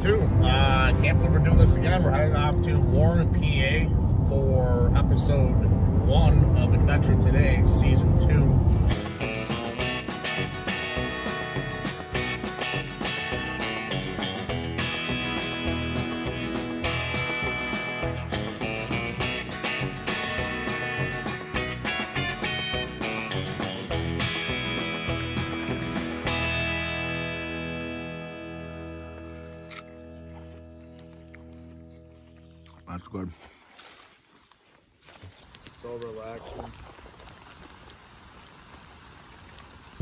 2. I can't believe we're doing this again. We're heading off to Warren, PA for episode 1 of Adventure Today, season 2. That's good. So relaxing.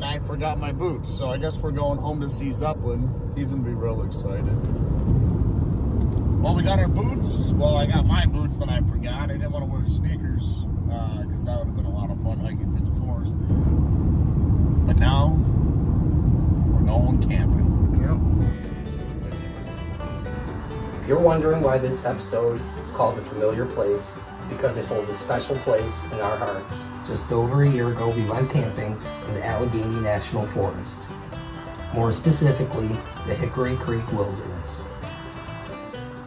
I forgot my boots, so I guess we're going home to see Zeppelin. He's gonna be real excited. Well, we got our boots. Well, I got my boots that I forgot. I didn't want to wear sneakers because that would have been a lot of fun hiking through the forest. But now we're going camping. Yep. If you're wondering why this episode is called A Familiar Place, it's because it holds a special place in our hearts. Just over a year ago, we went camping in the Allegheny National Forest. More specifically, the Hickory Creek Wilderness.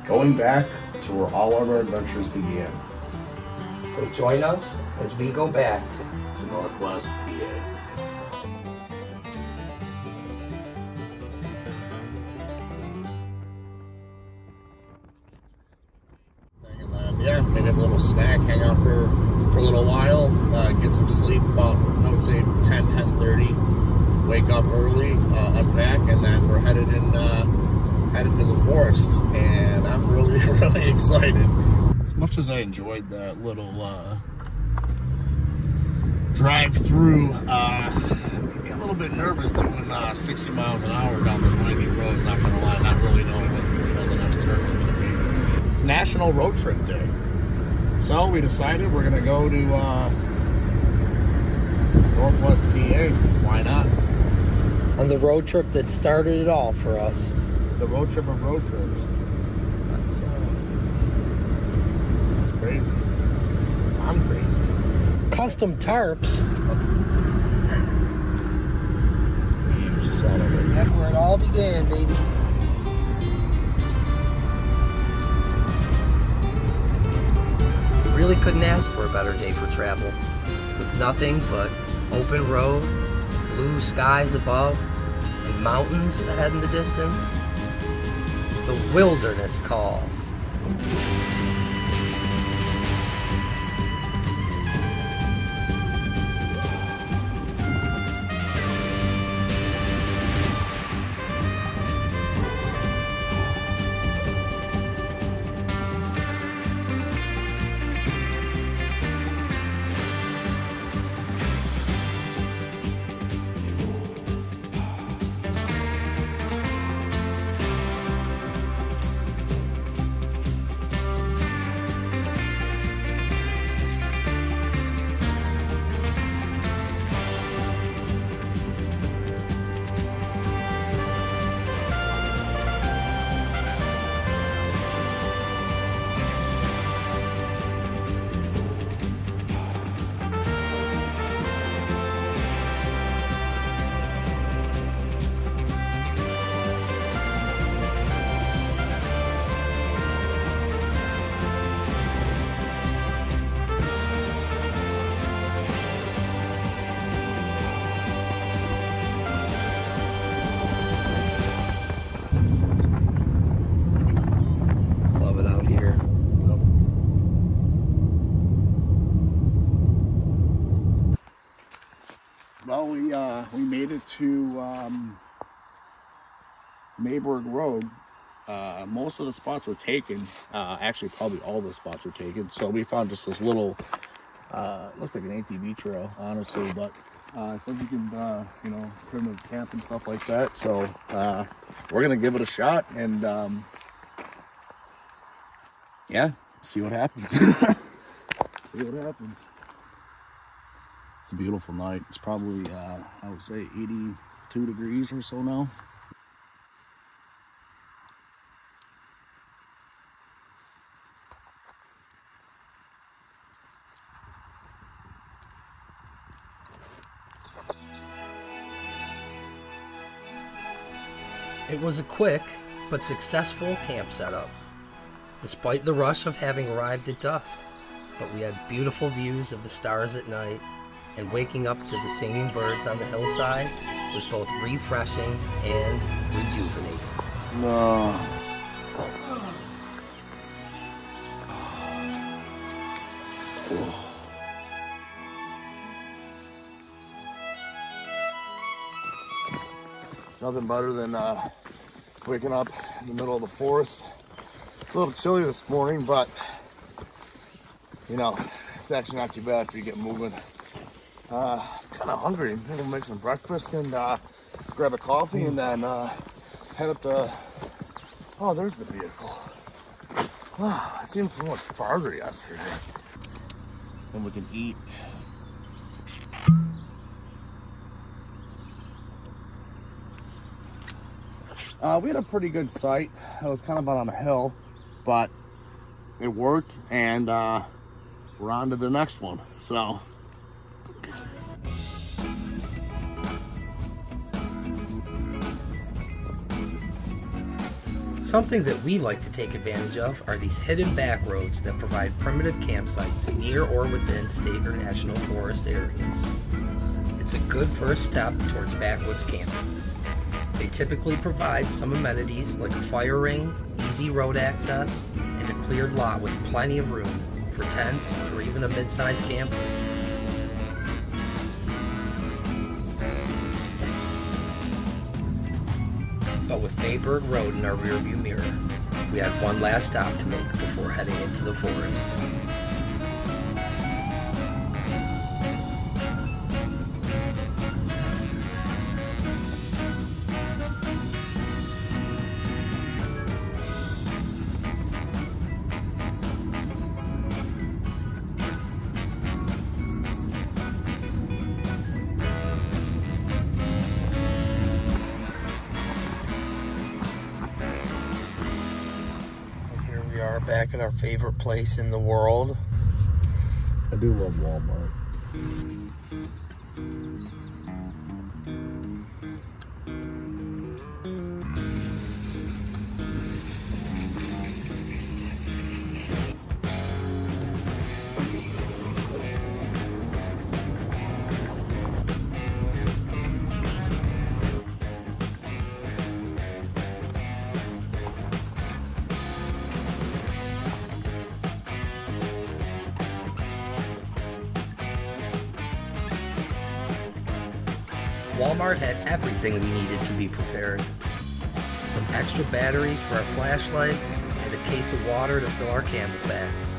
Going back to where all of our adventures began. So join us as we go back To Northwest PA. And then, yeah, maybe have a little snack, hang out for a little while, get some sleep, about, I would say, 10:30. Wake up early, unpack, and then we're headed to the forest. And I'm really, really excited. As much as I enjoyed that little drive through, maybe a little bit nervous doing 60 miles an hour down those windy roads, not gonna lie, not really knowing what the next turn was gonna be. It's National Road Trip Day. So we decided we're gonna go to Northwest PA. Why not? on the road trip that started it all for us. The road trip of road trips. That's crazy. I'm crazy. Custom tarps. You son of a... That's where it all began, baby. Really couldn't ask for a better day for travel. With nothing but open road, blue skies above, and mountains ahead in the distance. The wilderness calls. Well, we made it to Mayberg Road. Most of the spots were taken. Actually, probably all the spots were taken. So we found just this little, looks like an ATV trail, honestly, but it says you can, primitive camp and stuff like that. So we're gonna give it a shot and yeah, see what happens. See what happens. It's a beautiful night. It's probably, I would say 82 degrees or so now. It was a quick but successful camp setup. Despite the rush of having arrived at dusk, but we had beautiful views of the stars at night, and waking up to the singing birds on the hillside was both refreshing and rejuvenating. No. Nothing better than waking up in the middle of the forest. It's a little chilly this morning, but you know, it's actually not too bad if you get moving. Kind of hungry. I'm gonna make some breakfast and grab a coffee and then head up to. Oh, there's the vehicle. Wow, it seemed so much farther yesterday. Then we can eat. We had a pretty good sight. It was kind of out on a hill, but it worked, and we're on to the next one. So. Something that we like to take advantage of are these hidden back roads that provide primitive campsites near or within state or national forest areas. It's a good first step towards backwoods camping. They typically provide some amenities like a fire ring, easy road access, and a cleared lot with plenty of room for tents or even a mid-sized camper. But with Mayberg Road in our rearview mirror, we had one last stop to make before heading into the forest. We are back at our favorite place in the world. I do love Walmart. Walmart had everything we needed to be prepared. Some extra batteries for our flashlights and a case of water to fill our camelbacks.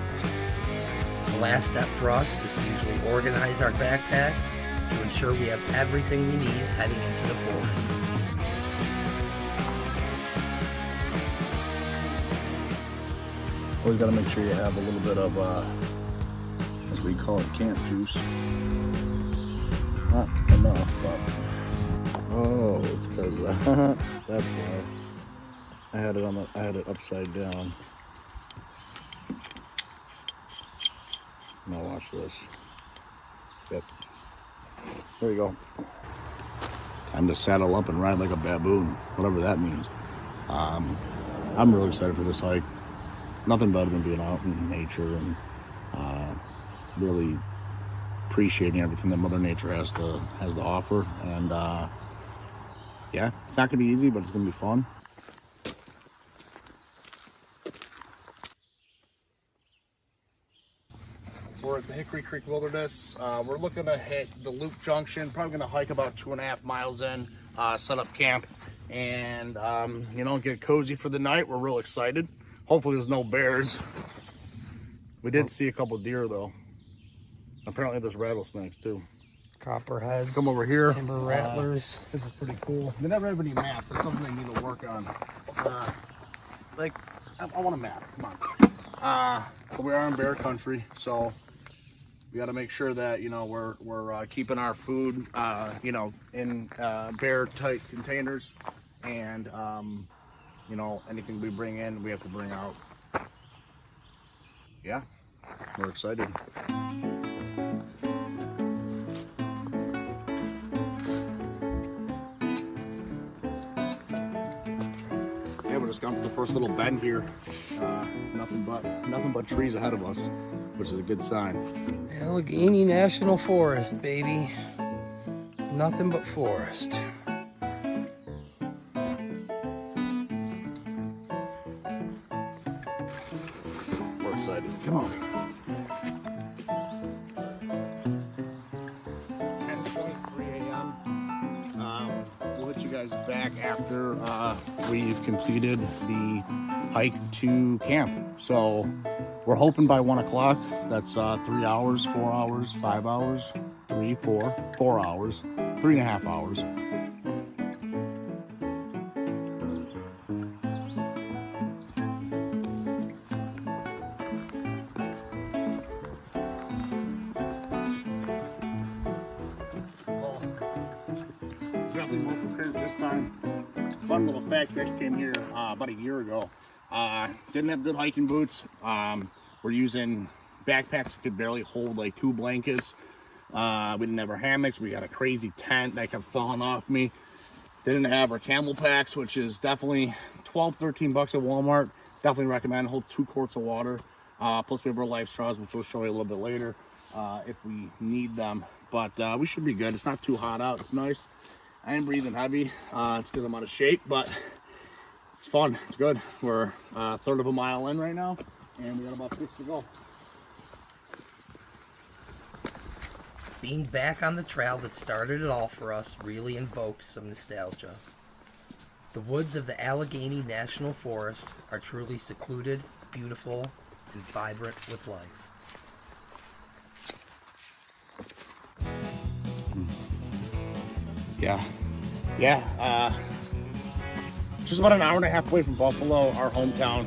The last step for us is to usually organize our backpacks to ensure we have everything we need heading into the forest. Always got to make sure you have a little bit of, as we call it, camp juice. Not enough, but oh, it's because that's why I had it upside down. Now watch this. Yep. There you go. Time to saddle up and ride like a baboon, whatever that means. I'm really excited for this hike. Nothing better than being out in nature and really appreciating everything that Mother Nature has to offer. And yeah, it's not gonna be easy, but it's gonna be fun. We're at the Hickory Creek Wilderness. We're looking to hit the Loop Junction. Probably gonna hike about 2.5 miles in, set up camp, and you know, get cozy for the night. We're real excited. Hopefully there's no bears. We did see a couple deer though. Apparently there's rattlesnakes too. Copperheads. Come over here. Timber rattlers. This is pretty cool. They never have any maps. That's something they need to work on. I want a map. Come on. So we are in bear country, so we got to make sure that, you know, we're keeping our food, you know, in bear tight containers, and you know, anything we bring in, we have to bring out. Yeah, we're excited. Yeah, we're just gone to the first little bend here. It's nothing but trees ahead of us, which is a good sign. Allegheny National Forest, baby. Nothing but forest. We're excited. Come on. 10:23 a.m. We'll hit you guys back after we've completed the hike to camp. So we're hoping by 1 o'clock. That's 3 hours, 4 hours, 5 hours, 3, 4, 4 hours, 3.5 hours. Definitely more prepared this time. Fun little fact, we actually came here about a year ago. Didn't have good hiking boots. We're using backpacks that could barely hold like 2 blankets. We didn't have our hammocks. We got a crazy tent that kept falling off me. Didn't have our camel packs, which is definitely 12, 13 bucks at Walmart. Definitely recommend. Holds 2 quarts of water. Plus we have our life straws, which we'll show you a little bit later if we need them. But we should be good. It's not too hot out. It's nice. I am breathing heavy. It's because I'm out of shape, but it's fun. It's good. We're a third of a mile in right now, and we got about 6 to go. Being back on the trail that started it all for us really invokes some nostalgia. The woods of the Allegheny National Forest are truly secluded, beautiful, and vibrant with life. Yeah. Just about an hour and a half away from Buffalo, our hometown.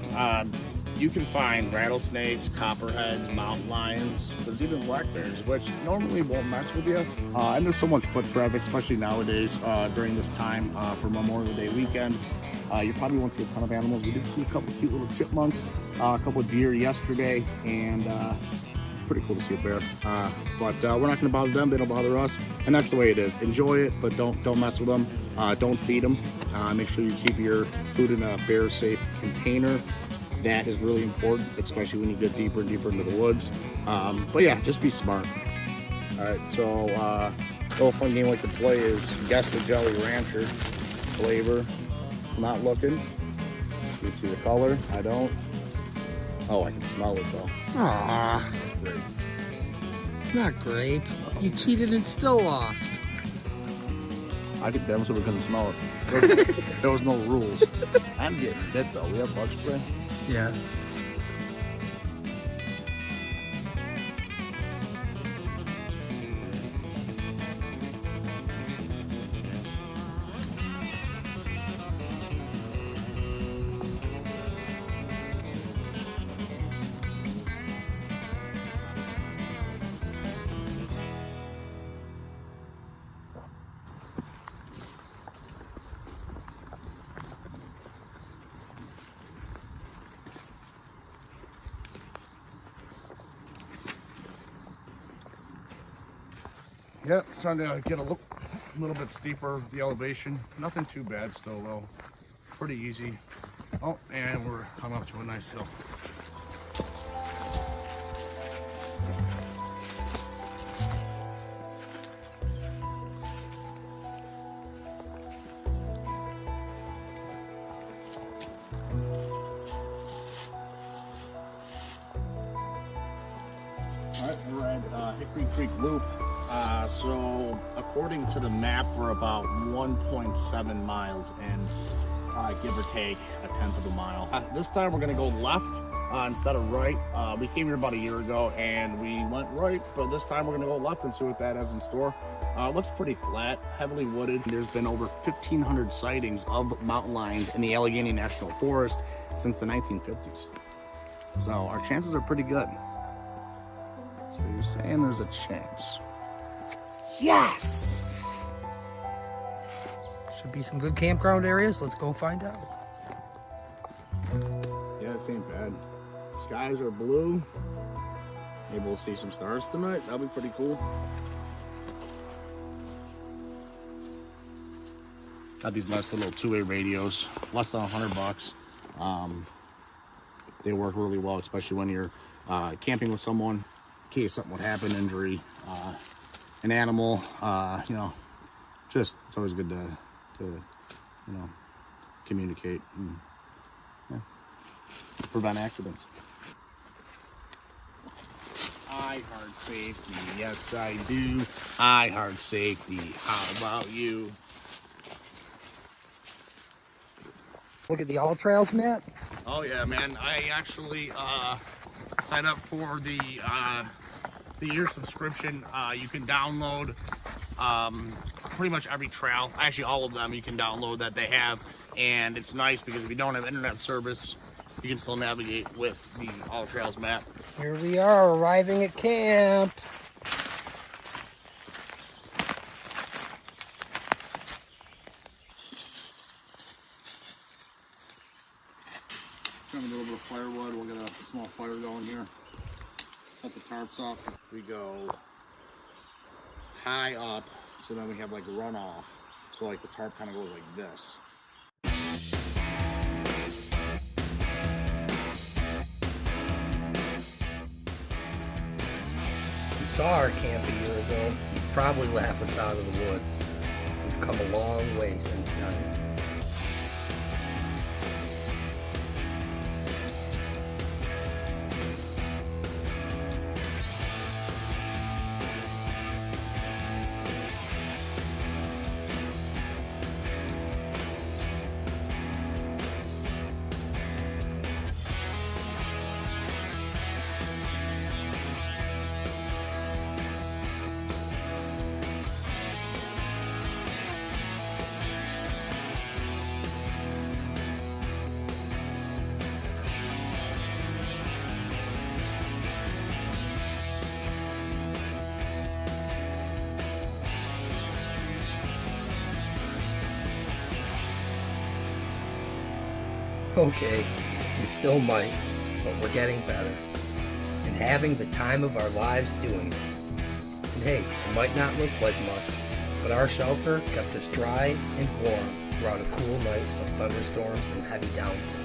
You can find rattlesnakes, copperheads, mountain lions. There's even black bears, which normally won't mess with you. And there's so much foot traffic, especially nowadays during this time for Memorial Day weekend. You probably won't see a ton of animals. We did see a couple cute little chipmunks, a couple of deer yesterday, and pretty cool to see a bear. But we're not going to bother them. They don't bother us, and that's the way it is. Enjoy it, but don't mess with them. Don't feed them. Make sure you keep your food in a bear-safe container. That is really important, especially when you get deeper and deeper into the woods. But yeah, just be smart. All right, so a little fun game I like to play is guess the Jelly Rancher flavor. I'm not looking. You can see the color. I don't. Oh, I can smell it though. Aww, That's great. not grape. You cheated and still lost. I could damn sure we couldn't smell it. There was no rules. I'm getting bit though. We have bug spray. Yeah. Yep, it's starting to get a little bit steeper, the elevation. Nothing too bad still though. Pretty easy. Oh, and we're coming up to a nice hill. All right, we're at Hickory Creek Loop. So according to the map, we're about 1.7 miles in, give or take a tenth of a mile. This time we're gonna go left instead of right. We came here about a year ago and we went right, but this time we're gonna go left and see what that has in store. It looks pretty flat, heavily wooded. There's been over 1,500 sightings of mountain lions in the Allegheny National Forest since the 1950s. So our chances are pretty good. So you're saying there's a chance? Yes! Should be some good campground areas. Let's go find out. Yeah, this ain't bad. Skies are blue. Maybe we'll see some stars tonight. That'll be pretty cool. Got these nice little two-way radios. Less than $100. They work really well, especially when you're camping with someone, in case something would happen, injury, an animal, you know, just, it's always good to you know, communicate and prevent accidents. I heart safety, yes I do. I heart safety, how about you? Look at the All Trails map. Oh yeah, man, I actually signed up for the year subscription. You can download pretty much every trail, actually all of them you can download that they have, and it's nice because if you don't have internet service, you can still navigate with the All Trails map. Here we are, arriving at camp. Trying to get a little bit of firewood. We'll get a small fire going here. Set the tarps up. We go high up, so then we have like a runoff. So like the tarp kind of goes like this. If you saw our camp a year ago, you'd probably laugh us out of the woods. We've come a long way since then. Okay, you still might, but we're getting better. And having the time of our lives doing it. And hey, it might not look like much, but our shelter kept us dry and warm throughout a cool night of thunderstorms and heavy downpours.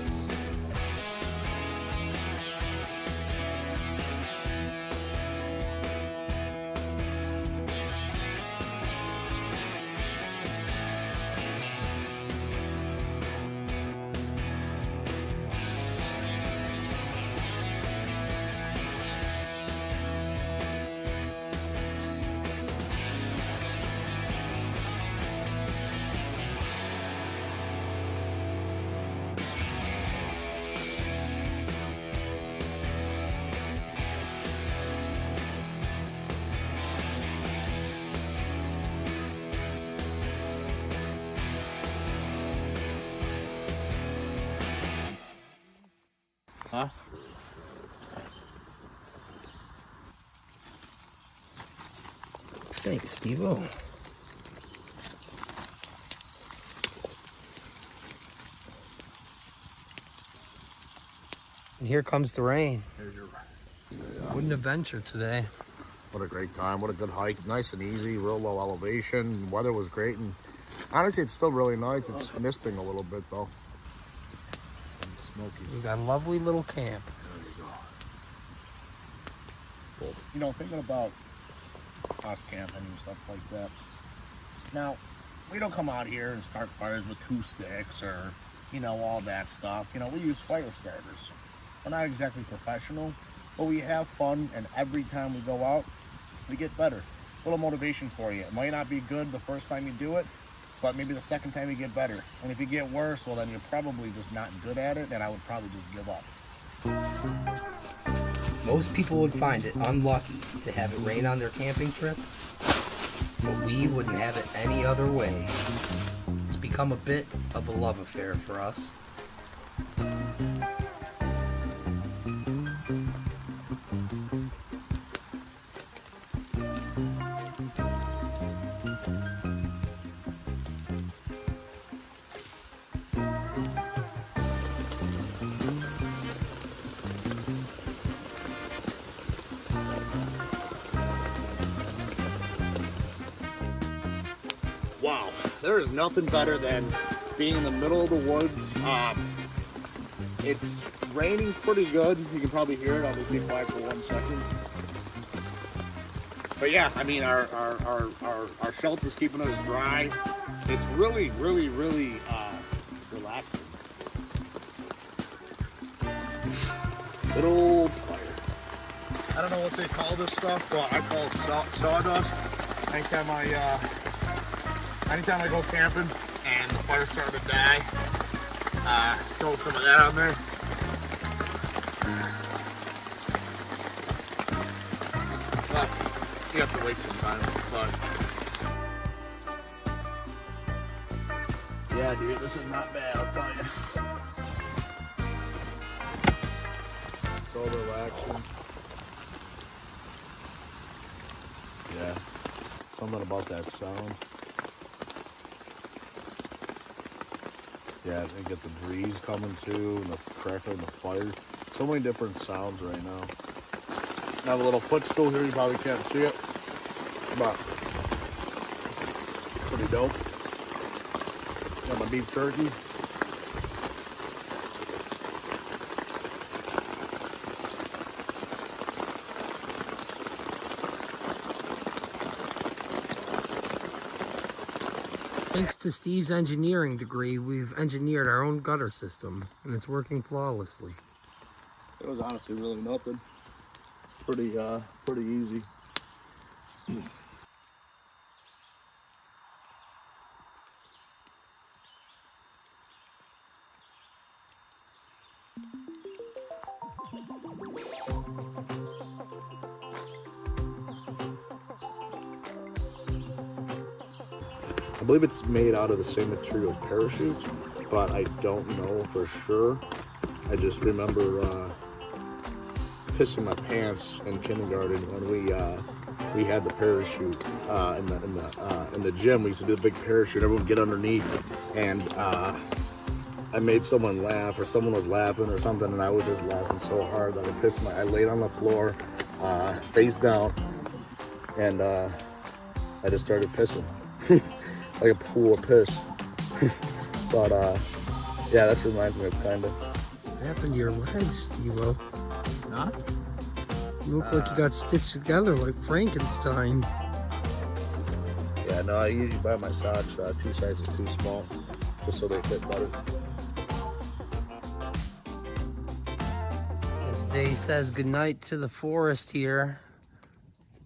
Huh? Thanks, Steve-O. And here comes the rain. There's your, What an adventure today. what a great time. What a good hike. Nice and easy, real low elevation. Weather was great, and honestly, it's still really nice. It's misting a little bit, though. And smoky. We've got a lovely little camp. There you go. Cool. You know, thinking about us camping and stuff like that. Now, we don't come out here and start fires with 2 sticks or, you know, all that stuff. You know, we use fire starters. We're not exactly professional, but we have fun, and every time we go out, we get better. A little motivation for you. It might not be good the first time you do it, but maybe the second time you get better. And if you get worse, well, then you're probably just not good at it, and I would probably just give up. Most people would find it unlucky to have it rain on their camping trip, but we wouldn't have it any other way. It's become a bit of a love affair for us. Wow, there is nothing better than being in the middle of the woods, It's raining pretty good. You can probably hear it. I'll just be quiet for 1 second. But yeah, I mean, our shelter's keeping us dry. It's really, really, really relaxing. Good old fire. I don't know what they call this stuff, but I call it sawdust. Anytime I go camping and the fire's starting to die, throw some of that on there. Well, you have to wait sometimes, but yeah, dude, this is not bad, I'll tell you. So relaxing. Yeah, something about that sound. Yeah, and get the breeze coming too, and the crackle of the fire. So many different sounds right now. I have a little footstool here, you probably can't see it, but pretty dope. Got my beef jerky. Thanks to Steve's engineering degree, we've engineered our own gutter system, and it's working flawlessly. It was honestly really nothing. It's pretty easy. I believe it's made out of the same material as parachutes, but I don't know for sure. I just remember pissing my pants in kindergarten when we had the parachute in the gym. We used to do the big parachute. Everyone would get underneath, and I made someone laugh, or someone was laughing or something, and I was just laughing so hard that I laid on the floor, face down, and I just started pissing. Like a pool of piss. But yeah, that reminds me of kind of. What happened to your legs, Steve-O? Huh? You look like you got stitched together like Frankenstein. Yeah, no, I usually buy my socks 2 sizes too small, just so they fit better. As Day says goodnight to the forest here.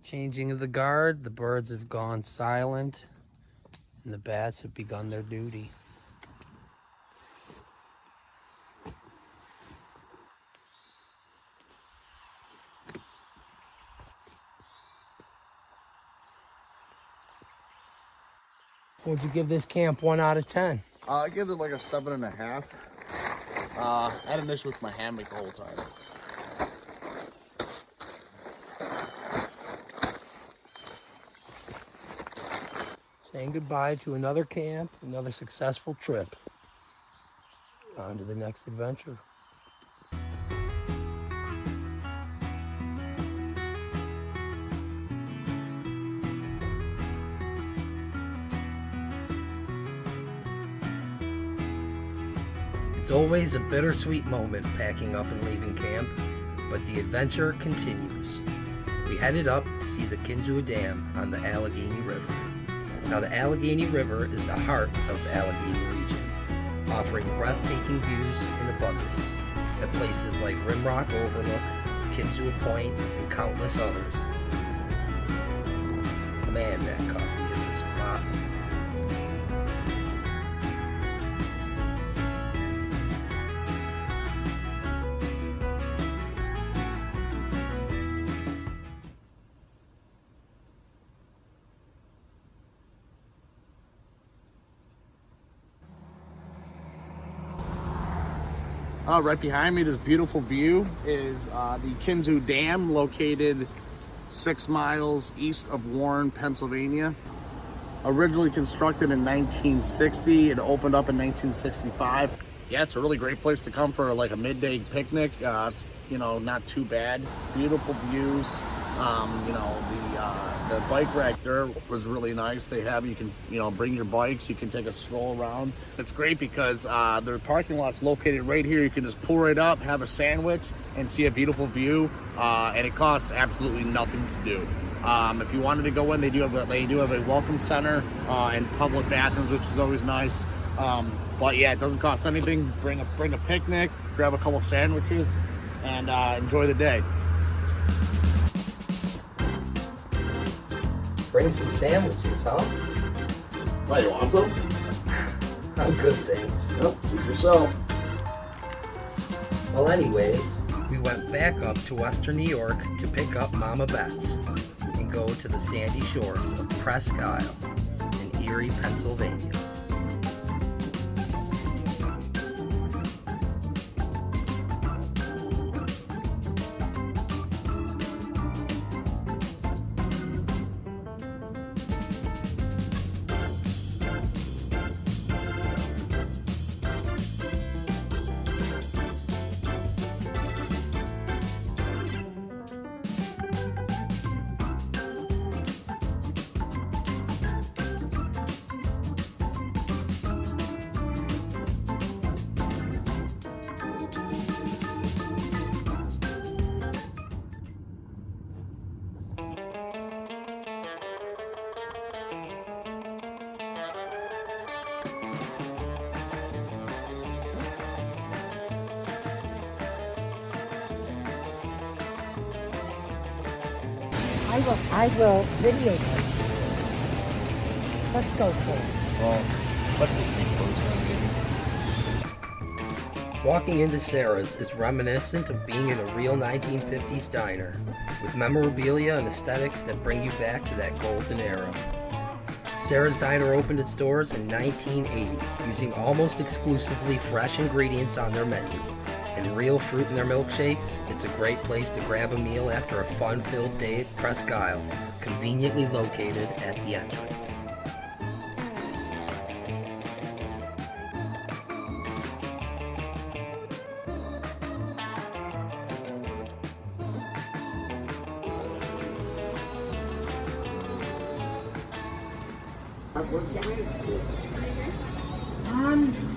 Changing of the guard, the birds have gone silent, and the bats have begun their duty. Would you give this camp 1 out of 10? I give it like a 7.5. I had an issue with my hammock the whole time. Saying goodbye to another camp, another successful trip. On to the next adventure. It's always a bittersweet moment packing up and leaving camp, but the adventure continues. We headed up to see the Kinzua Dam on the Allegheny River. Now, the Allegheny River is the heart of the Allegheny region, offering breathtaking views in abundance at places like Rimrock Overlook, Kinzua Point, and countless others. Man, that coffee in this spot. Right behind me, this beautiful view is the Kinzua Dam, located 6 miles east of Warren, Pennsylvania. Originally constructed in 1960, it opened up in 1965. Yeah, it's a really great place to come for like a midday picnic. It's, you know, not too bad. Beautiful views. You know, the bike rack there was really nice. They have, you can, you know, bring your bikes, you can take a stroll around. It's great because their parking lot's located right here. You can just pull right up, have a sandwich, and see a beautiful view. And it costs absolutely nothing to do. If you wanted to go in, they do have a welcome center and public bathrooms, which is always nice. But yeah, it doesn't cost anything. Bring a picnic, grab a couple sandwiches, and enjoy the day. Bring some sandwiches, huh? Oh, you want some? I'm good, thanks. Yep, suit yourself. Well, anyways, we went back up to Western New York to pick up Mama Betts and go to the sandy shores of Presque Isle in Erie, Pennsylvania. I will video this. Let's go for it. Well, let's just get closer, maybe. Walking into Sara's is reminiscent of being in a real 1950s diner, with memorabilia and aesthetics that bring you back to that golden era. Sara's Diner opened its doors in 1980, using almost exclusively fresh ingredients on their menu. And real fruit in their milkshakes, it's a great place to grab a meal after a fun-filled day at Presque Isle, conveniently located at the entrance.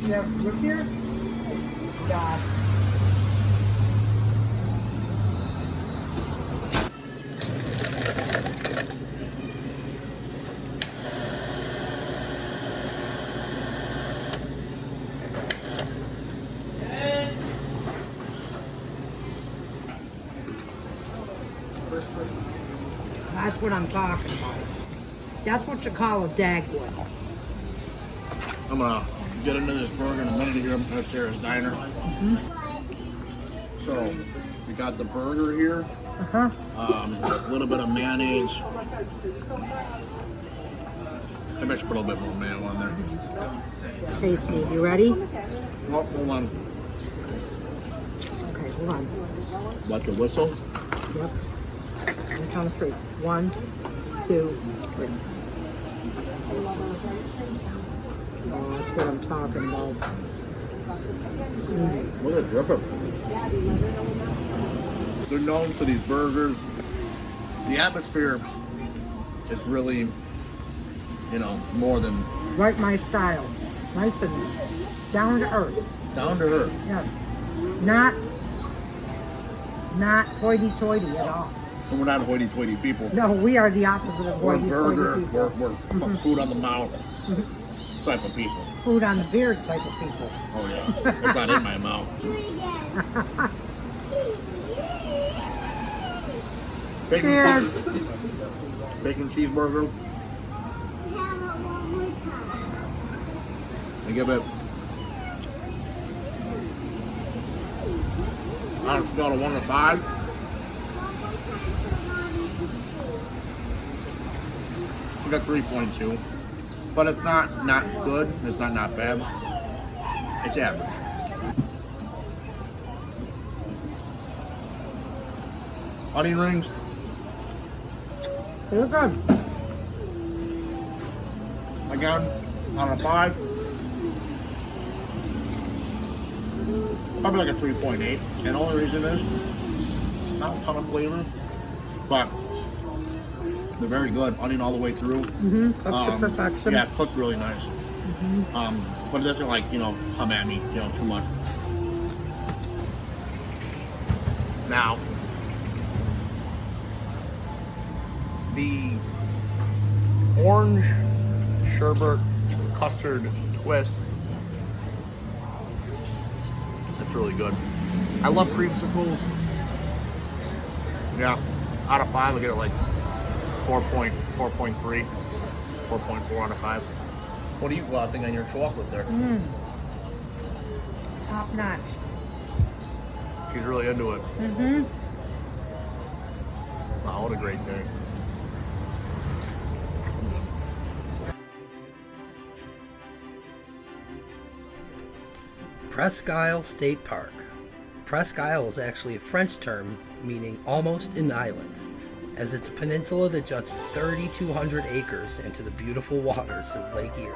Yeah, look here. God. That's what I'm talking about. That's what you call a dagwood. I'm gonna get into this burger in a minute here. I'm at Sara's Diner. So, we got the burger here. A little bit of mayonnaise. Maybe I should put a little bit more mayo on there. Hey, Steve, you ready? Oh, hold on. Okay, hold on. Let the whistle. Yep. I'm counting 3. 1, 2, 3. Oh, that's what I'm talking about. Look at it dripping. They're known for these burgers. The atmosphere is really, you know, more than Right my style. Nice and down to earth. down to earth. Yeah. Not hoity-toity at all. And we're not hoity-toity people. No, we are the opposite of We're hoity-toity burger, people. we're food on the mouth type of people. Food on the beard type of people. Oh yeah, it's not in my mouth. Cheers. Bacon cheeseburger. I give it on a scale of 1 to 5. I got 3.2, but it's not good. It's not bad. It's average. Onion rings. They're good. Again, on a 5. Probably like a 3.8. And the only reason is not a ton of flavor, but They're very good. Onion all the way through. Cooked to perfection. Yeah, cooked really nice. But it doesn't like, come at me, too much. Now, the orange sherbet custard twist. It's really good. I love creamsicles. Yeah, out of 5, I get it like 4.3, 4.4 out of 5. What do you think on your chocolate there? Top notch. She's really into it. Wow, what a great day. Presque Isle State Park. Presque Isle is actually a French term meaning almost an island, as it's a peninsula that juts 3,200 acres into the beautiful waters of Lake Erie.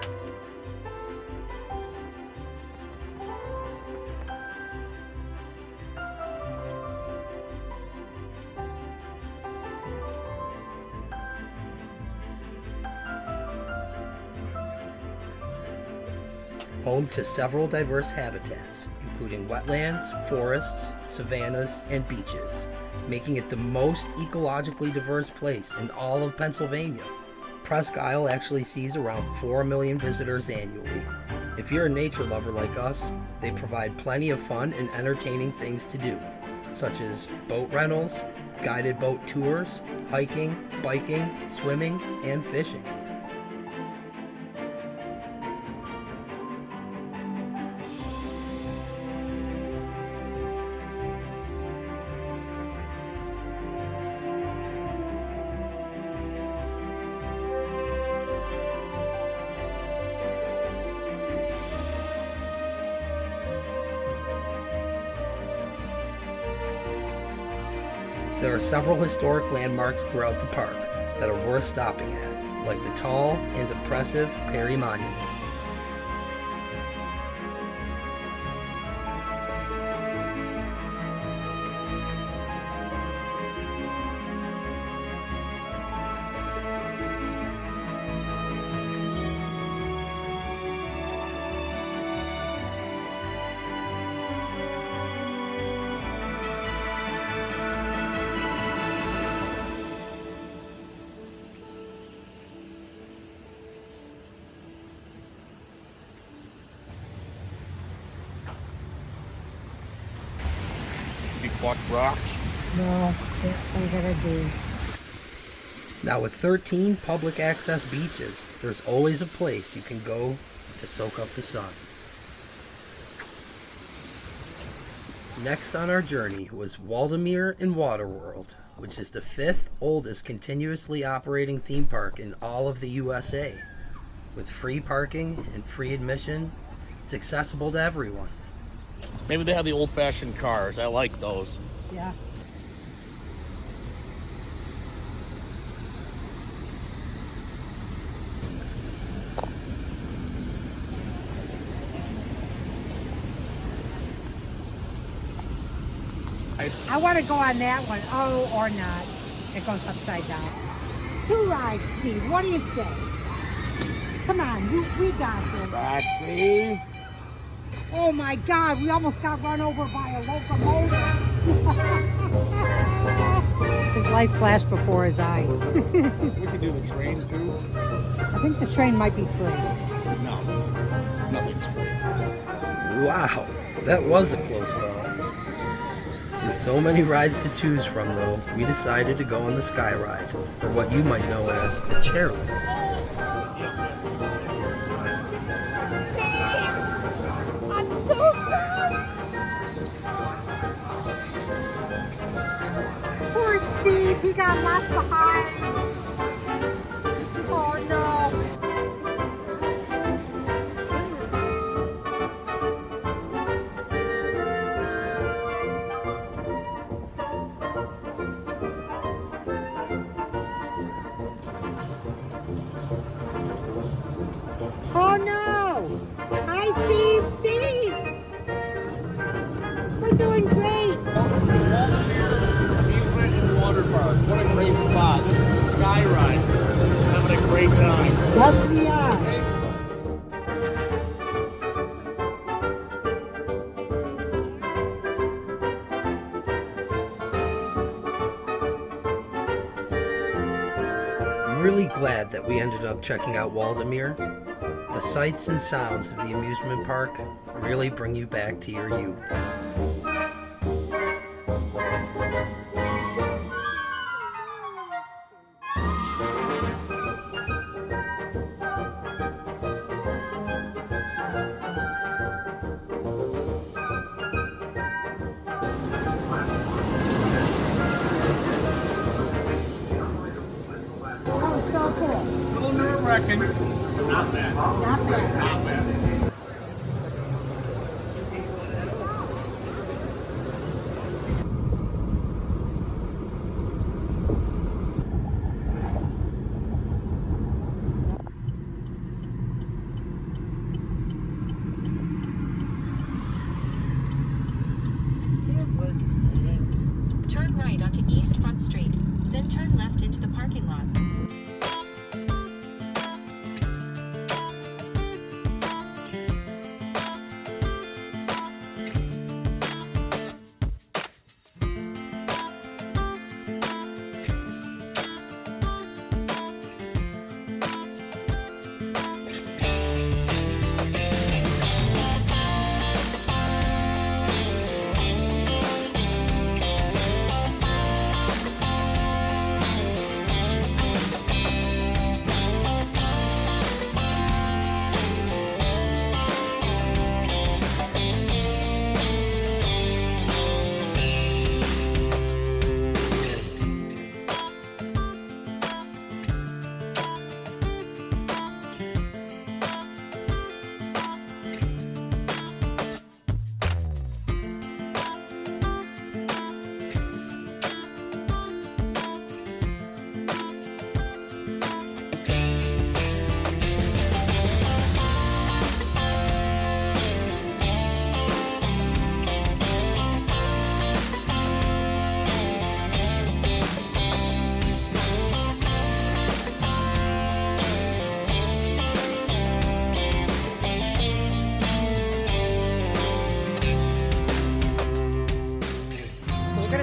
Home to several diverse habitats, including wetlands, forests, savannas, and beaches, making it the most ecologically diverse place in all of Pennsylvania. Presque Isle actually sees around 4 million visitors annually. If you're a nature lover like us, they provide plenty of fun and entertaining things to do, such as boat rentals, guided boat tours, hiking, biking, swimming, and fishing. There are several historic landmarks throughout the park that are worth stopping at, like the tall and impressive Perry Monument. Big block rocks. No, that's what I gotta do. Now with 13 public access beaches, there's always a place you can go to soak up the sun. Next on our journey was Waldameer and Waterworld, which is the 5th oldest continuously operating theme park in all of the USA. With free parking and free admission, it's accessible to everyone. Maybe they have the old-fashioned cars. I like those. Yeah. I want to go on that one. Oh, or not. It goes upside down. 2 rides, Steve. What do you say? Come on, we got this. Taxi. Oh my God, we almost got run over by a locomotive. His life flashed before his eyes. We can do the train too. I think the train might be free. No, nothing's free. Wow, that was a close call. With so many rides to choose from though, we decided to go on the Sky Ride, or what you might know as a chairlift. I'm so sorry. Poor Steve, he got left behind. Oh no. Oh no! Hi, Steve! Steve! We're doing great! Waldameer Amusement and Water Park. What a great spot. This is the sky ride. Having a great time. Yes, we are. I'm really glad that we ended up checking out Waldemere. The sights and sounds of the amusement park really bring you back to your youth. Oh, it's so cool. A little nerve-wracking. Not bad. Not bad. Not bad. Turn right onto East Front Street, then turn left into the parking lot.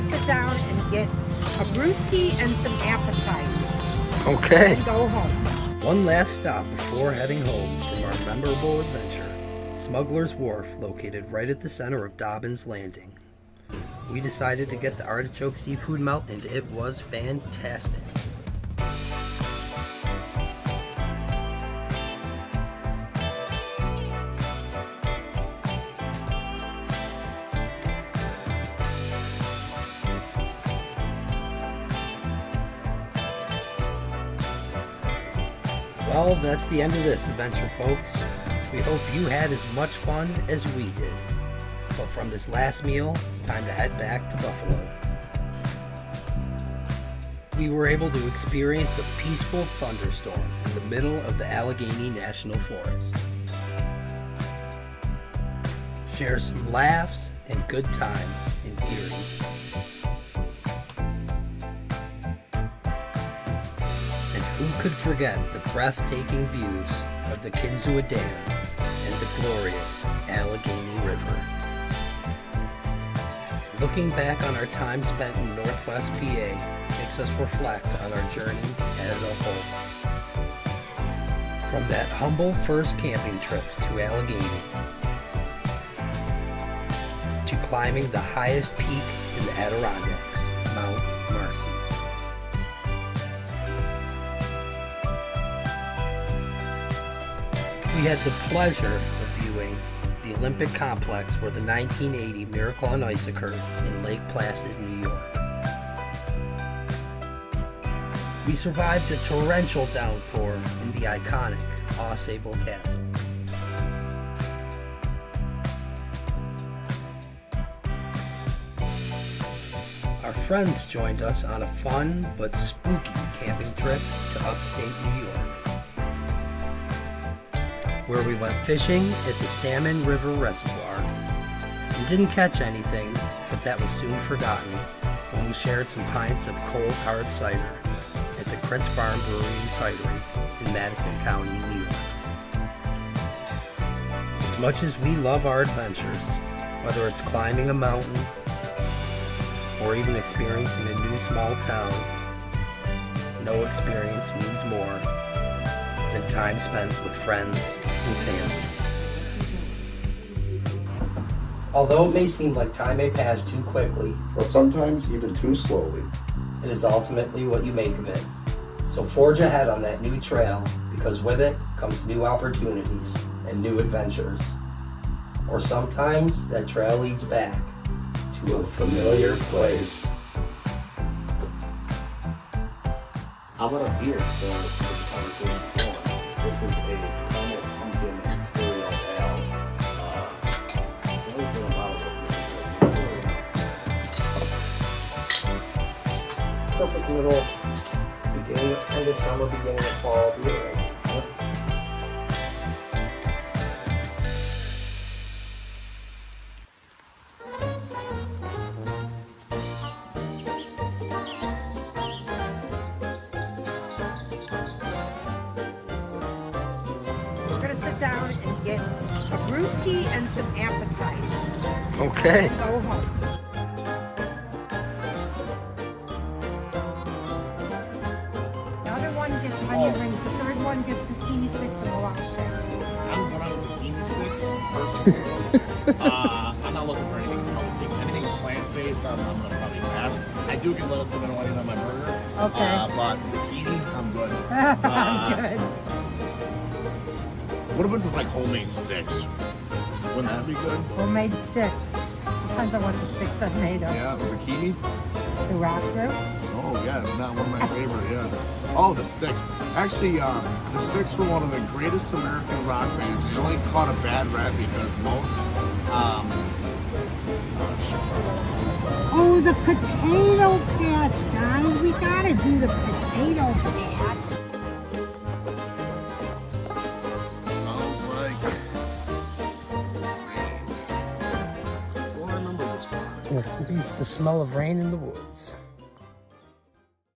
Sit down and get a brewski and some appetizers. Okay. And go home. One last stop before heading home from our memorable adventure. Smuggler's Wharf, located right at the center of Dobbin's Landing. We decided to get the artichoke seafood melt, and it was fantastic. Well, that's the end of this adventure, folks. We hope you had as much fun as we did. But from this last meal, it's time to head back to Buffalo. We were able to experience a peaceful thunderstorm in the middle of the Allegheny National Forest. Share some laughs and good times in Erie. And who could forget the breathtaking views of the Kinsua Dam and the glorious Allegheny River. Looking back on our time spent in Northwest PA makes us reflect on our journey as a whole. From that humble first camping trip to Allegheny, to climbing the highest peak in the Adirondacks, Mount Marcy. We had the pleasure of viewing the Olympic complex where the 1980 Miracle on Ice occurred in Lake Placid, New York. We survived a torrential downpour in the iconic Ausable Castle. Our friends joined us on a fun but spooky camping trip to upstate New York, where we went fishing at the Salmon River Reservoir and didn't catch anything, but that was soon forgotten when we shared some pints of cold hard cider at the Prince Farm Brewery and Cidery in Madison County, New York. As much as we love our adventures, whether it's climbing a mountain or even experiencing a new small town, no experience means more than time spent with friends and family. Although it may seem like time may pass too quickly, Or sometimes even too slowly. it is ultimately what you make of it. So forge ahead on that new trail, because with it comes new opportunities and new adventures. Or sometimes that trail leads back to a familiar place. How about a beer to get the conversation going? This is a caramel pumpkin imperial ale. I've always been a bottle opener. Perfect little beginning, end of summer, beginning of fall beer. We're gonna sit down and get a brewski and some appetizers. Okay. Go home. The other one gets onion rings. The third one gets zucchini sticks and molasses. I'm going on zucchini sticks personally. I'm not looking for anything healthy. Anything plant-based, I'm going to probably pass. I do get lettuce tomato onion on my burger. Okay. But zucchini, I'm good. Good. What if it's just like homemade sticks? Wouldn't that be good? Homemade sticks. Depends on what the sticks are made of. Yeah, zucchini. The rock root. Oh yeah, not one of my favorite. Yeah. Oh, the Sticks. Actually, the Sticks were one of the greatest American rock bands. They only caught a bad rap because most. Oh, the potato patch, guys. We gotta do the potato patch. Smells like. Oh, I remember this part. It beats the smell of rain in the woods.